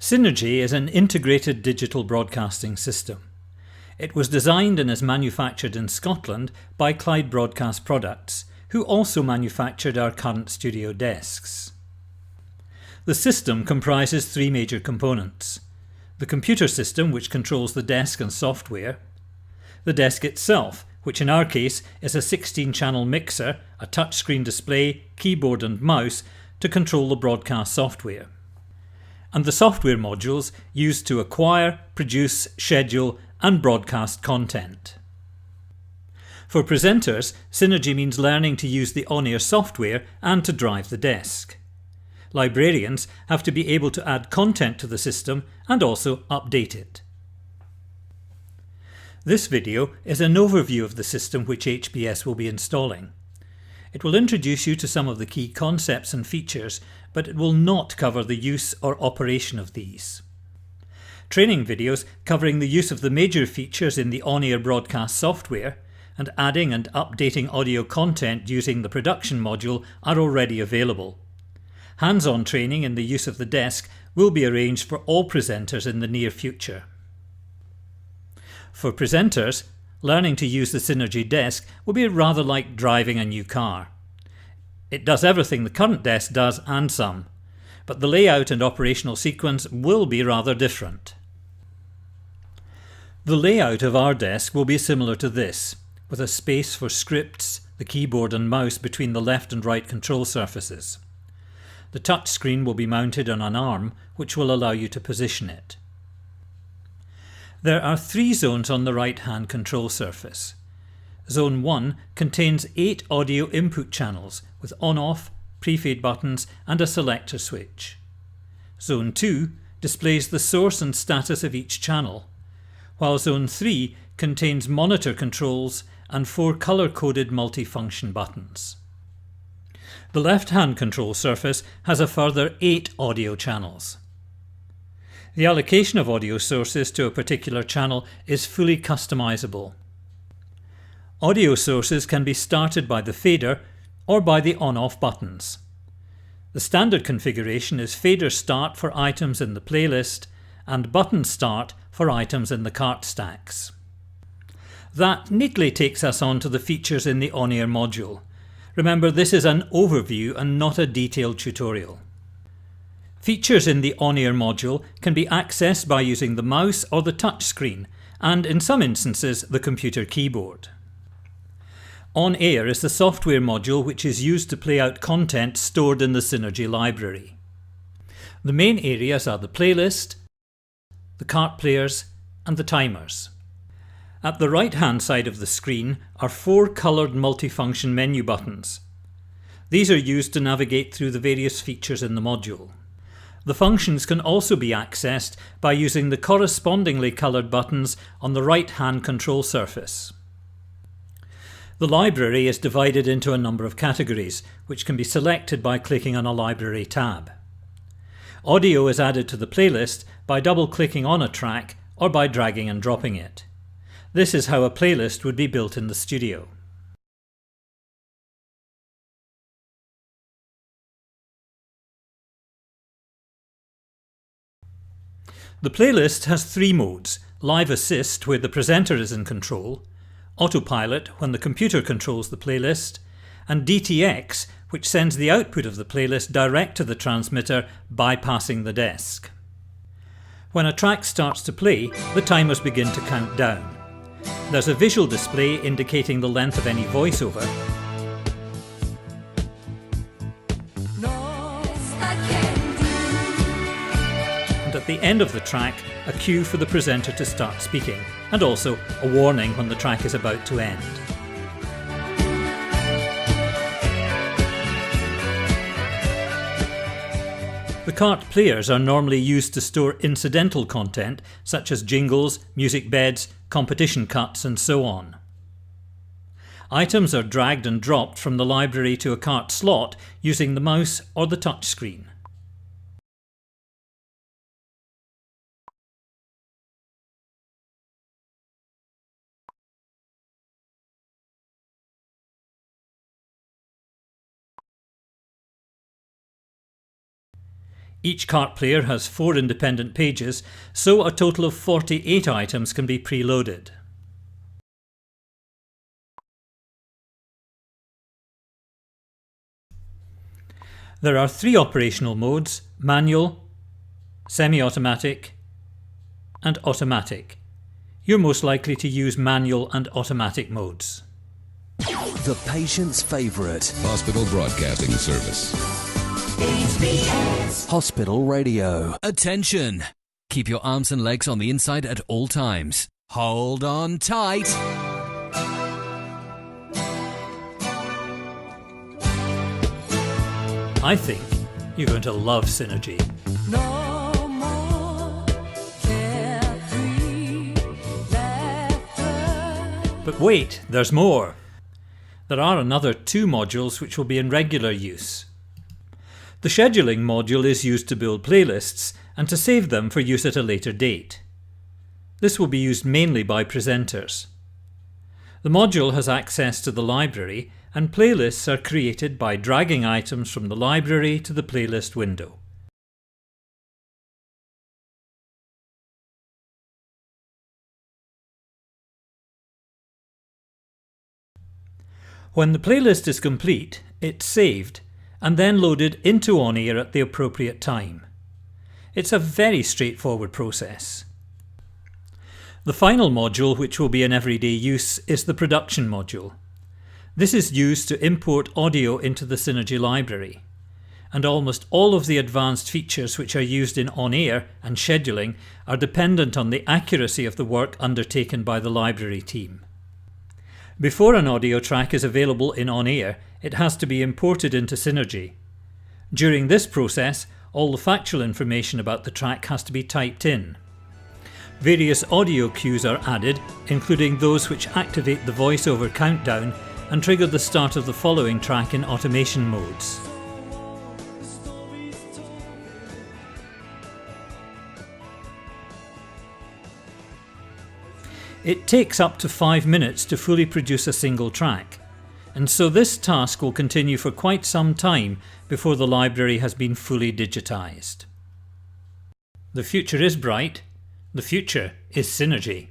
Synergy is an integrated digital broadcasting system. It was designed and is manufactured in Scotland by Clyde Broadcast Products, who also manufactured our current studio desks. The system comprises three major components: the computer system, which controls the desk and software; the desk itself, which in our case is a 16-channel mixer, a touchscreen display, keyboard and mouse to control the broadcast software; and the software modules used to acquire, produce, schedule and broadcast content. For presenters, Synergy means learning to use the on-air software and to drive the desk. Librarians have to be able to add content to the system and also update it. This video is an overview of the system which HBS will be installing. It will introduce you to some of the key concepts and features, but it will not cover the use or operation of these. Training videos covering the use of the major features in the on-air broadcast software and adding and updating audio content using the production module are already available. Hands-on training in the use of the desk will be arranged for all presenters in the near future. For presenters, learning to use the Synergy desk will be rather like driving a new car. It does everything the current desk does and some, but the layout and operational sequence will be rather different. The layout of our desk will be similar to this, with a space for scripts, the keyboard and mouse between the left and right control surfaces. The touchscreen will be mounted on an arm, which will allow you to position it. There are three zones on the right-hand control surface. Zone 1 contains 8 audio input channels with on-off, pre-fade buttons and a selector switch. Zone 2 displays the source and status of each channel, while Zone 3 contains monitor controls and 4 colour-coded multifunction buttons. The left-hand control surface has a further 8 audio channels. The allocation of audio sources to a particular channel is fully customizable. Audio sources can be started by the fader or by the on-off buttons. The standard configuration is fader start for items in the playlist and button start for items in the cart stacks. That neatly takes us on to the features in the on-air module. Remember, this is an overview and not a detailed tutorial. Features in the on-air module can be accessed by using the mouse or the touchscreen, and in some instances the computer keyboard. On-air is the software module which is used to play out content stored in the Synergy library. The main areas are the playlist, the cart players and the timers. At the right-hand side of the screen are 4 coloured multifunction menu buttons. These are used to navigate through the various features in the module. The functions can also be accessed by using the correspondingly coloured buttons on the right-hand control surface. The library is divided into a number of categories, which can be selected by clicking on a library tab. Audio is added to the playlist by double-clicking on a track or by dragging and dropping it. This is how a playlist would be built in the studio. The playlist has 3 modes: Live Assist, where the presenter is in control; Autopilot, when the computer controls the playlist; and DTX, which sends the output of the playlist direct to the transmitter, bypassing the desk. When a track starts to play, the timers begin to count down. There's a visual display indicating the length of any voiceover, and at the end of the track, a cue for the presenter to start speaking, and also a warning when the track is about to end. The cart players are normally used to store incidental content such as jingles, music beds, competition cuts and so on. Items are dragged and dropped from the library to a cart slot using the mouse or the touchscreen. Each cart player has 4 independent pages, so a total of 48 items can be preloaded. There are 3 operational modes: manual, semi-automatic and automatic. You're most likely to use manual and automatic modes. The patient's favourite. Hospital Broadcasting Service. HBS. Hospital Radio. Attention! Keep your arms and legs on the inside at all times. Hold on tight. I think you're going to love Synergy. No more carefree laughter. But wait, there's more. There are another 2 modules which will be in regular use. The scheduling module is used to build playlists and to save them for use at a later date. This will be used mainly by presenters. The module has access to the library, and playlists are created by dragging items from the library to the playlist window. When the playlist is complete, it's saved and then loaded into on-air at the appropriate time. It's a very straightforward process. The final module, which will be in everyday use, is the production module. This is used to import audio into the Synergy library, and almost all of the advanced features which are used in on-air and scheduling are dependent on the accuracy of the work undertaken by the library team. Before an audio track is available in on-air, it has to be imported into Synergy. During this process, all the factual information about the track has to be typed in. Various audio cues are added, including those which activate the voiceover countdown and trigger the start of the following track in automation modes. It takes up to 5 minutes to fully produce a single track, and so this task will continue for quite some time before the library has been fully digitised. The future is bright. The future is Synergy.